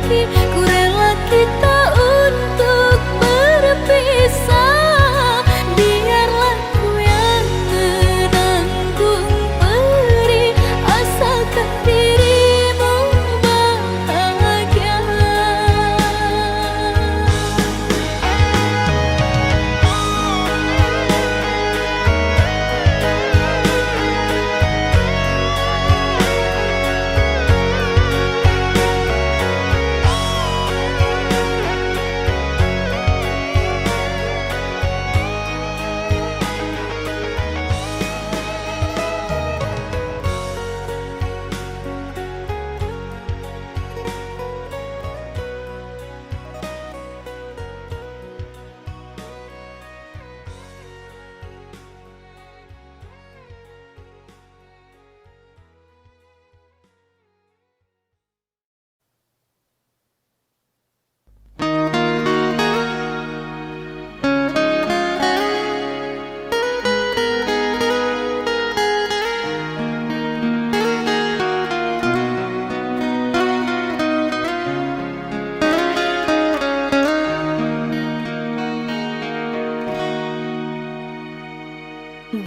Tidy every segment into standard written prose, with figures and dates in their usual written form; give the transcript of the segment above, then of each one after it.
lagi. Ku rela kita untuk berpisah. Biarlah ku yang menanggung perih, asalkan dirimu bahagia.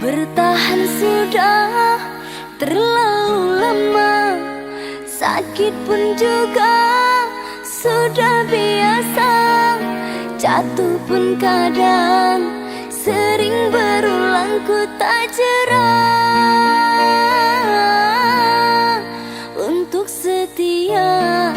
Bertahan sudah terlalu lama, sakit pun juga sudah biasa. Jatuh pun kadang sering berulang, ku tak jerah untuk setia.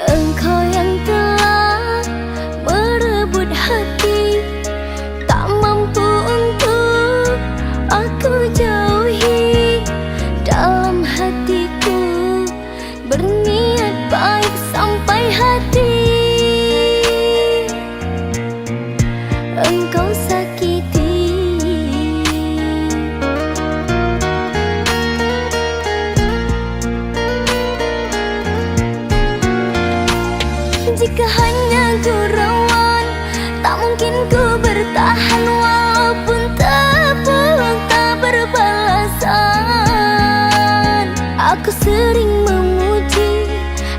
Engkau yang telah merebut hati, tak mampu untuk aku jauhi. Dalam hatiku berniat baik sampai hati engkau sakiti. Jika hanya gurauan, tak mungkin ku bertahan. Walaupun tepuk tak berbalasan, aku sering memuji,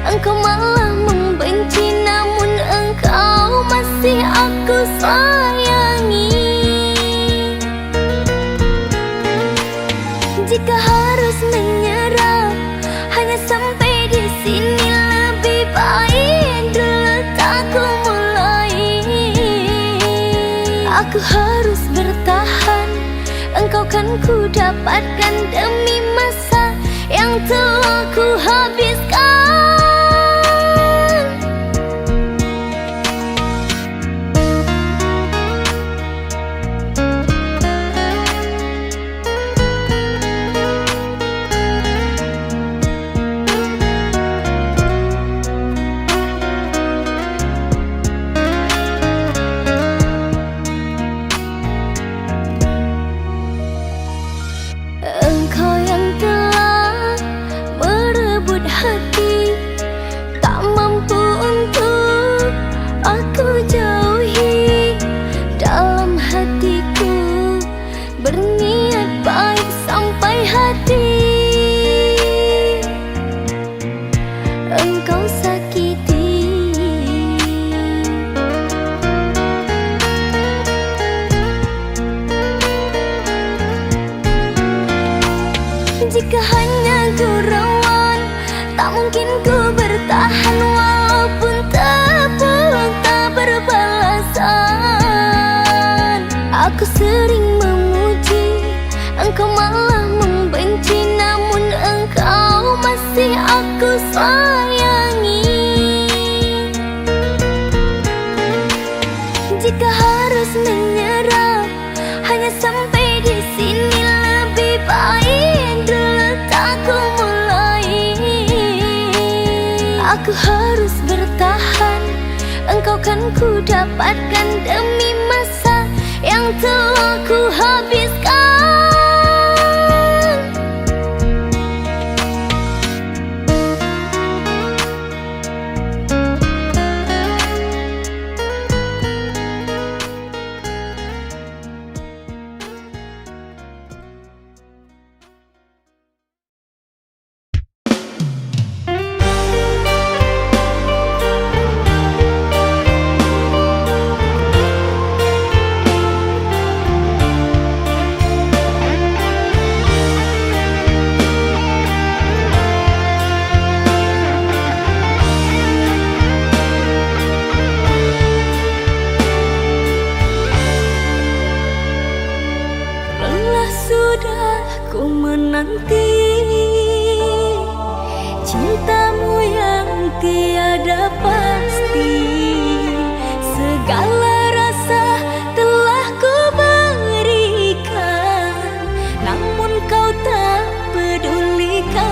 engkau malah membenci. Namun engkau masih aku sayangi. Jika harus menyerah, hanya sampai di sini. Lebih baik dulu tak ku mulai. Aku harus bertahan, engkau kan ku dapatkan demi masa yang telah ku habiskan. Engkau yang telah merebut hati, tak mampu untuk aku jauhi. Dalam hatiku berniat baik sampai hati engkau sakiti. Jika hanya gurauan, tak mungkin ku bertahan. Walaupun tepuk tak berbalasan, aku sering memuji, engkau malah membenci. Namun engkau masih aku sayangi. Jika harus menyerah, hanya sampai di sini. Lebih baik dulu tak ku mulai. Aku harus bertahan, engkau kan ku dapatkan demi masa yang telah ku habiskan. menanti cintamu yang tiada pasti. Segala rasa telah ku berikan, namun kau tak pedulikan.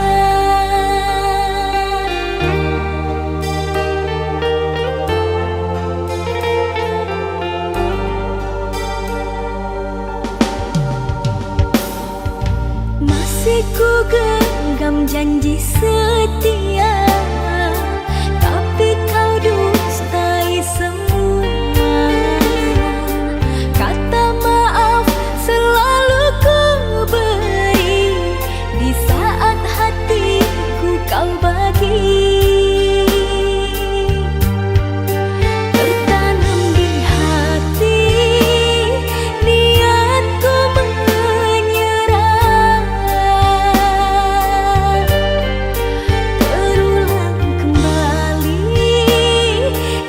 Masih ku genggam janji setia, tapi kau dustai semua. Kata maaf selalu ku beri di saat hatiku kau bagi. Tertanam di hati niatku menyerah. Terulang kembali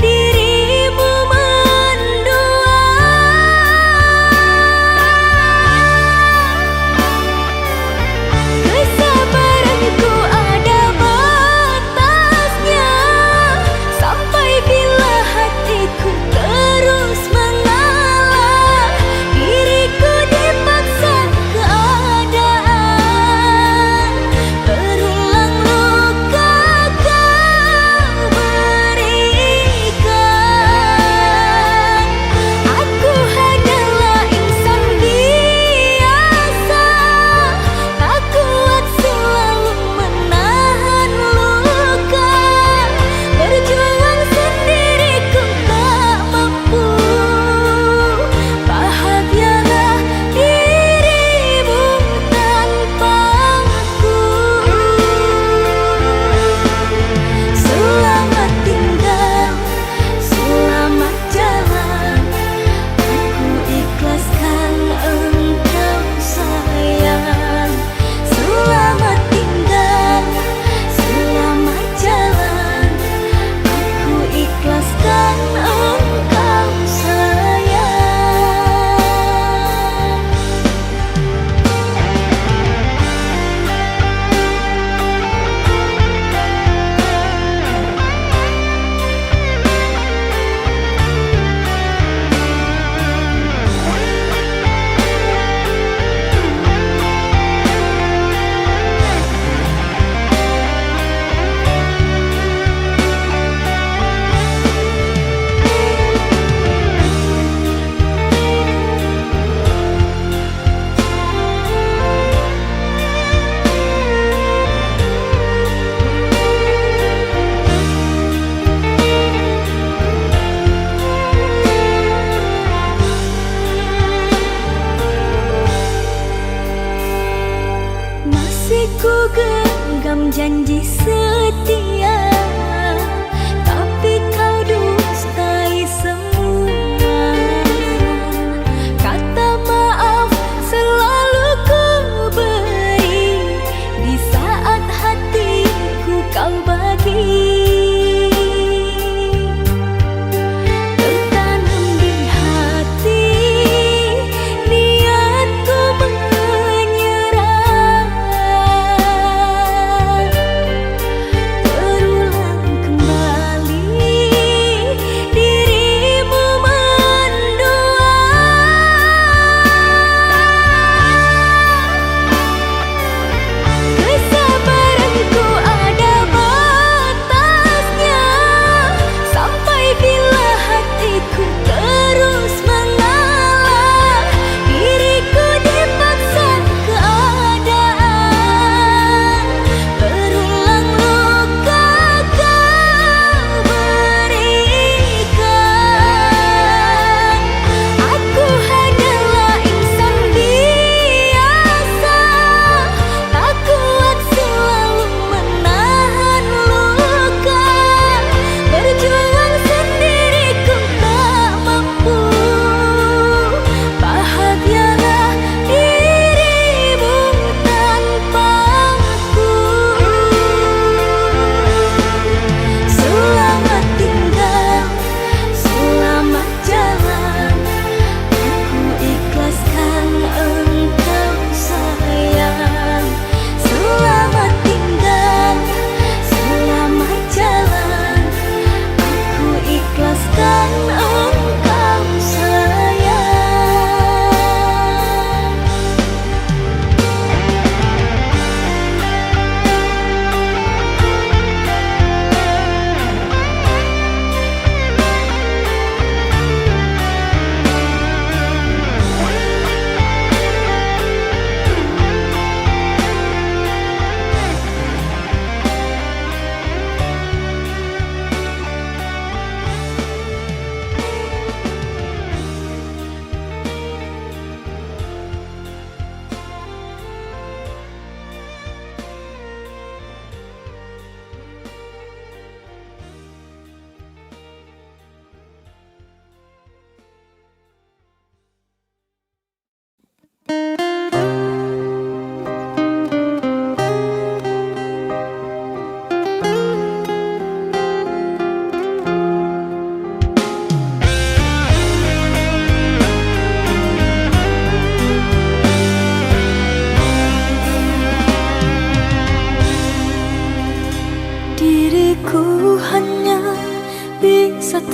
dirimu mendua. Kesabaranku ada batasnya, sampai bila hatiku terus mengalah. Diriku dipaksa keadaan, berulang luka kau berikan. Aku hanyalah insan biasa, tak kuat selalu menahan luka. Berjuang sendiriku tak mampu, bahagialah dirimu tanpaku. Selamat tinggal, selamat jalan, aku ikhlaskan engkau sayang. Selamat tinggal, selamat jalan, aku ikhlaskan engkau sayang. Masih ku genggam janji setia, tapi kau dustai semua. Kata maaf selalu ku beri di saat hatiku kau bagi. Tertanam di hati niatku menyerah.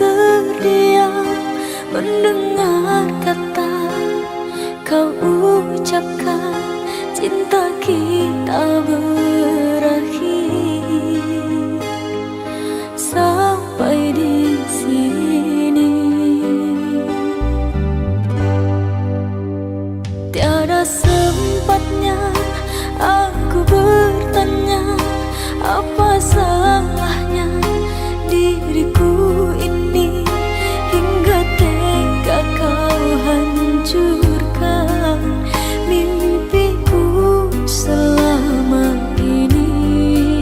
terdiam mendengar kata kau ucapkan, cinta kita berakhir sampai di sini. Tiada sempatnya aku bertanya, apa salahnya diriku ini, hingga tega kau hancurkan mimpiku selama ini.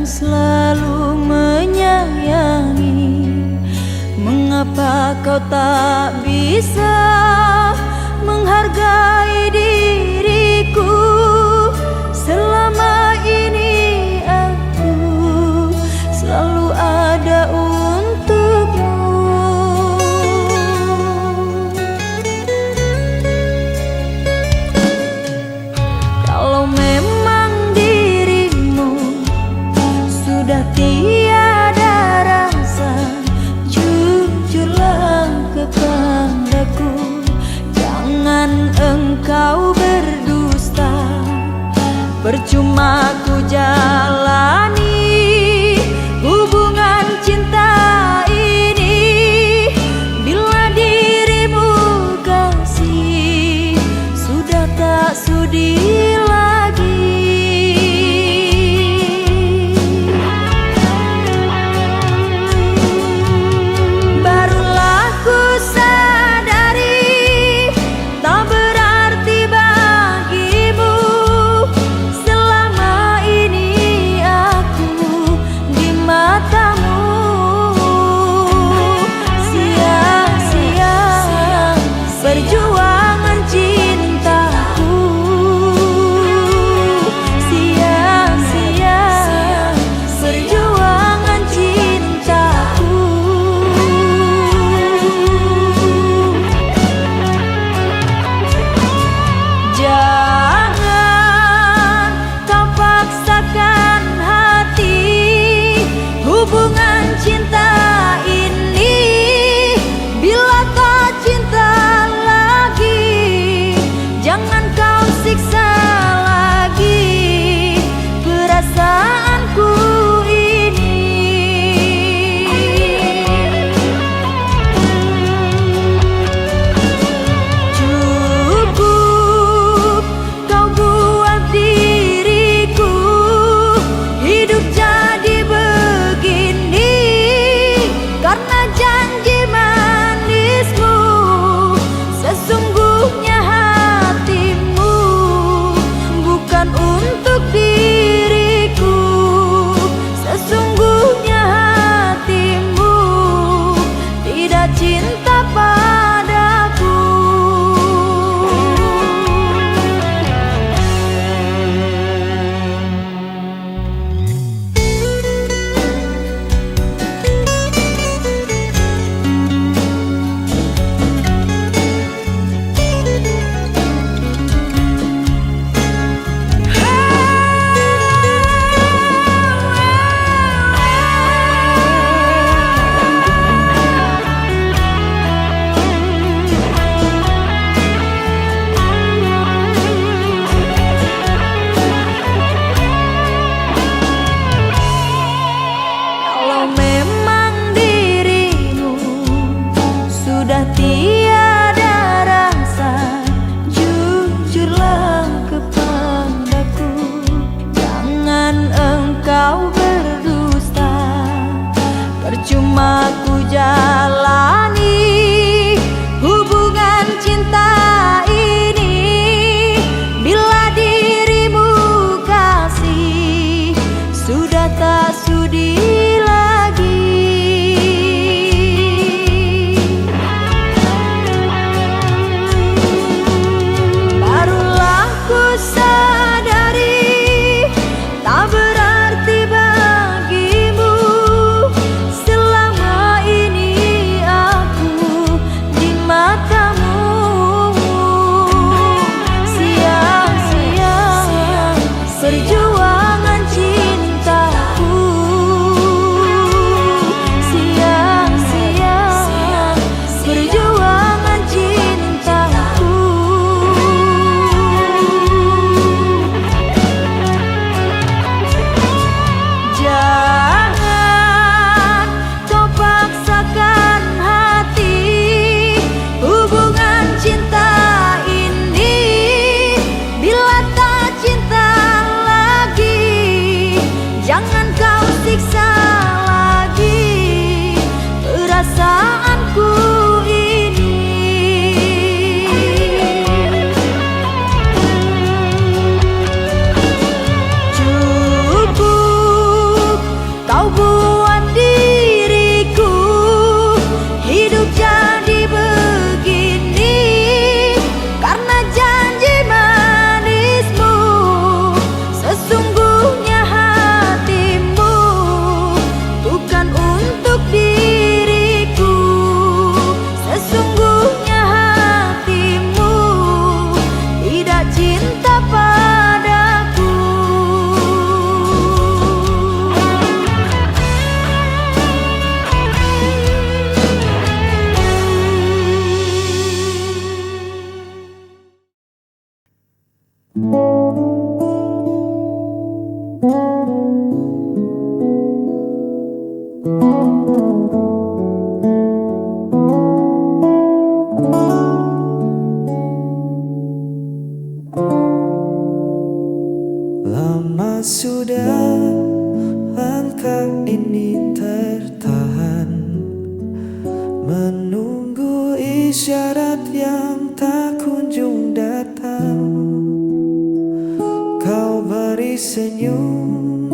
selalu menyayangi. Mengapa kau tak bisa menghargai diriku? Selama ini aku selalu ada untukmu. Kalau memang dirimu sudah tiada rasa, jujurlah kepadaku. Jangan engkau berdusta. Percuma saja langkah ini tertahan, menunggu isyarat yang tak kunjung datang. Kau beri senyum,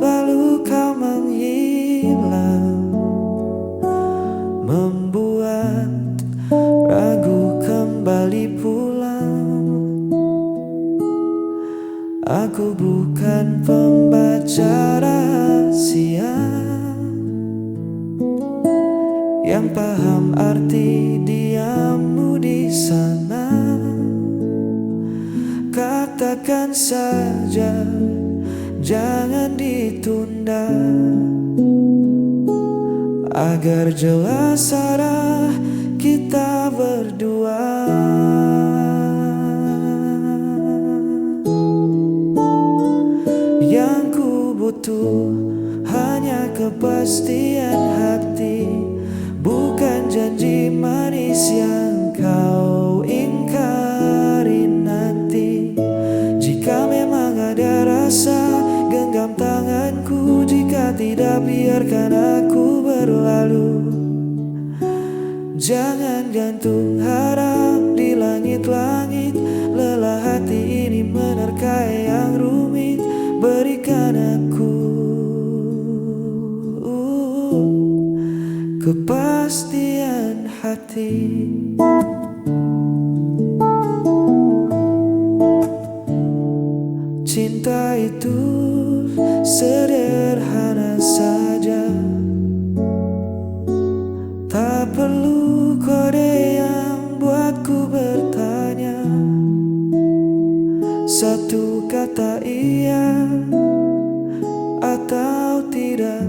lalu kau menghilang, membuat ragu kembali pulang. Aku bukan pembaca rahasia yang paham arti diammu di sana. Katakan saja, jangan ditunda, agar jelas arah kita berdua. Yang ku butuh hanya kepastian hati, bukan janji manis yang kau ingkari nanti. Jika memang ada rasa, genggam tanganku. Jika tidak, biarkan aku berlalu. Jangan gantung harap di langit-langit. Lelah hati ini menerka yang rumit. Berikan aku kepastian hati. Cinta itu sederhana saja, tak perlu kode yang buatku bertanya. Satu kata iya atau tidak,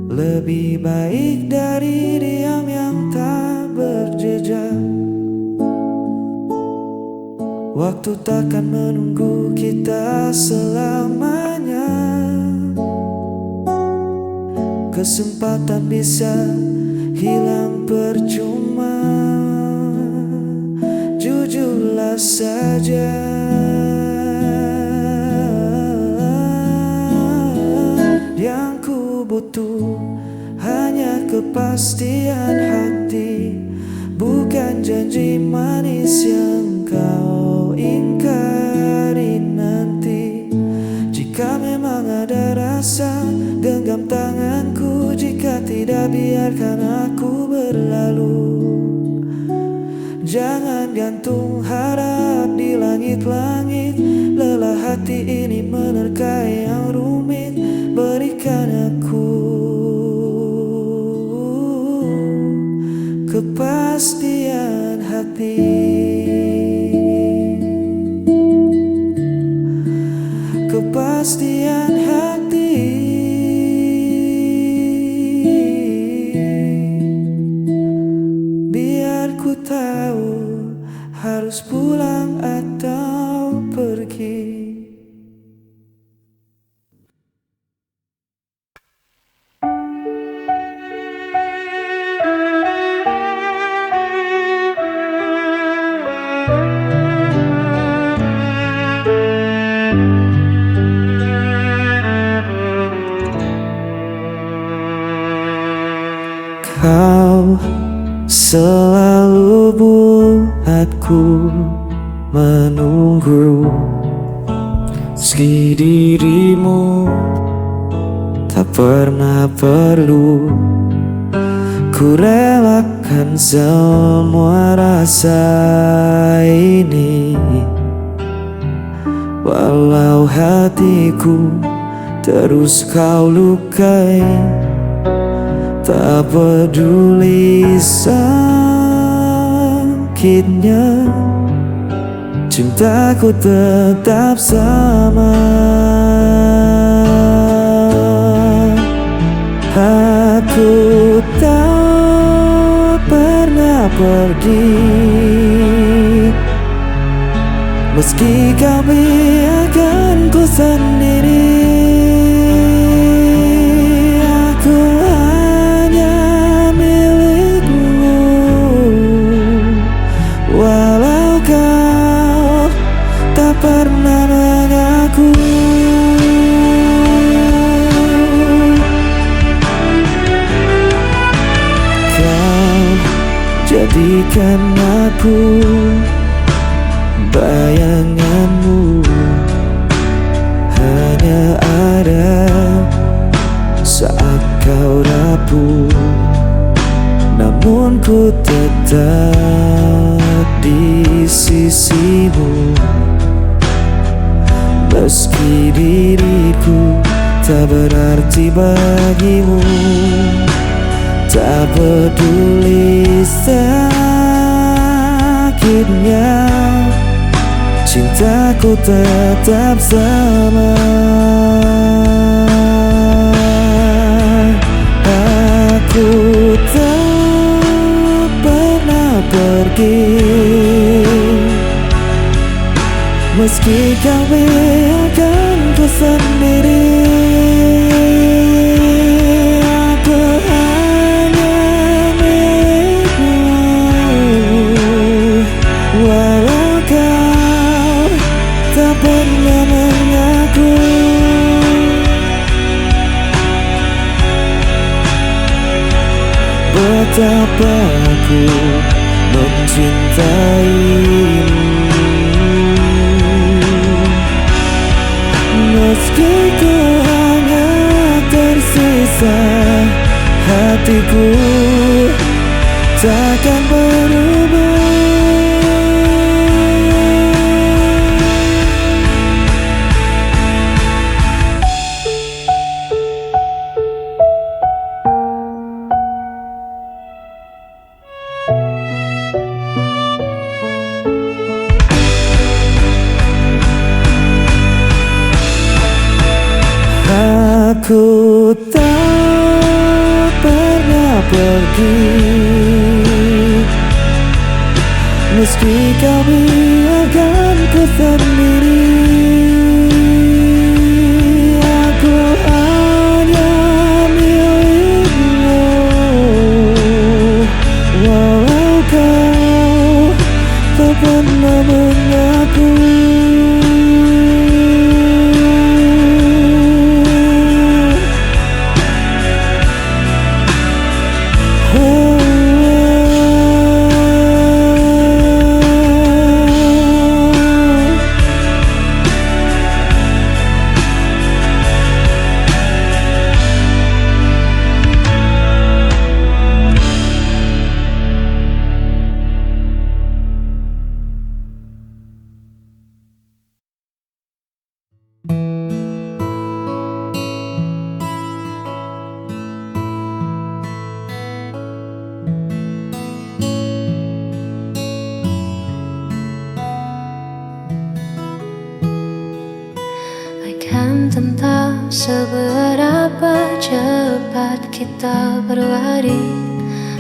lebih baik dari diam yang tak berjejak. Waktu takkan menunggu kita selamanya. Kesempatan bisa hilang percuma. Jujurlah saja, yang ku butuh hanya kepastian hati, bukan janji manis yang kau ingkari nanti. Jika memang ada rasa, genggam tanganku. Jika tidak, biarkan aku berlalu. Jangan gantung harap di langit-langit. Lelah hati ini menerka yang rumit. Berikan aku kepastian hati. Kepastian hati. Biar ku tahu harus pulang atau pergi. Kau selalu buatku menunggu, meski dirimu tak pernah perlu. Ku relakan semua rasa ini, walau hatiku terus kau lukai. Tak peduli sakitnya, cintaku tetap sama. Aku tak pernah pergi, meski kau biarkan ku sendiri. Pernah mengaku benakku bayanganmu hanya ada saat kau rapuh, namun ku tetap di sisimu. Meski diriku tak berarti bagimu, tak peduli sakitnya, cintaku tetap sama. Aku tak pernah pergi, meski kau biarkanku sendiri. Aku hanya milikmu, walau kau tak pernah mengaku. Betapa aku mencintaimu, meski ku hanya tersisa, hatiku takkan berubah. Aku tak pernah pergi, meski kau biarkanku sendiri. Aku hanya milikmu, walau kau tak pernah mengaku. Tentang seberapa cepat kita berlari,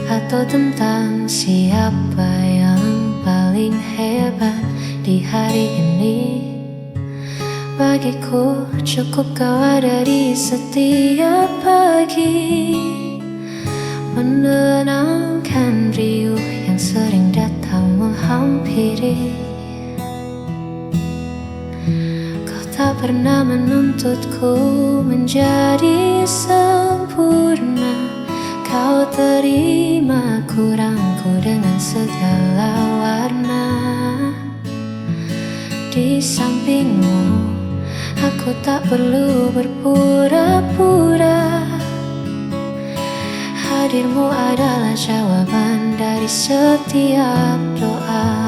atau tentang siapa yang paling hebat di hari ini. Bagiku cukup kau ada di setiap pagi, menenangkan riuh yang sering datang menghampiri. Tak pernah menuntutku menjadi sempurna, kau terima kurangku dengan segala warna. Di sampingmu, aku tak perlu berpura-pura. Hadirmu adalah jawaban dari setiap doa.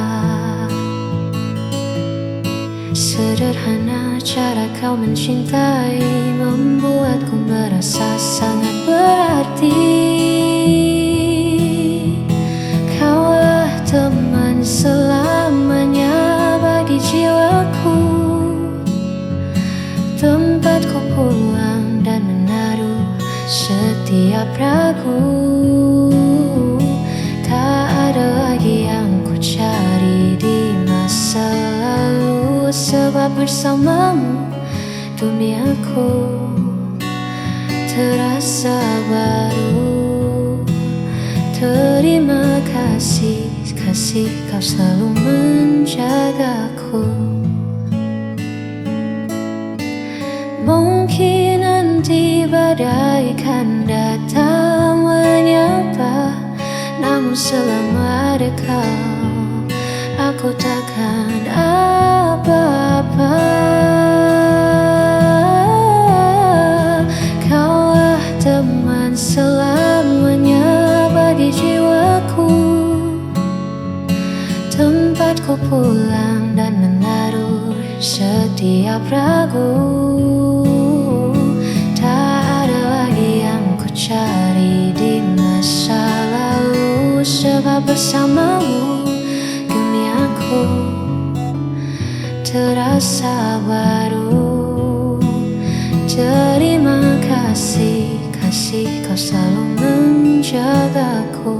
Sederhana cara kau mencintai, membuatku merasa sangat berarti. Kaulah teman selamanya bagi jiwaku, tempat ku pulang dan menaruh setiap ragu. Tak ada lagi yang ku cari di masa lalu, sebab bersamamu duniaku terasa baru. Terima kasih, kasih kau selalu menjagaku. Mungkin nanti badai kan datang menyapa, namun selama ada kau, aku takkan apa-apa. Kaulah teman selamanya bagi jiwaku, tempatku pulang dan menaruh setiap ragu. Tak ada lagi yang ku cari di masa lalu, sebab bersamamu kini aku terasa baru. Terima kasih, kasih kau selalu menjagaku.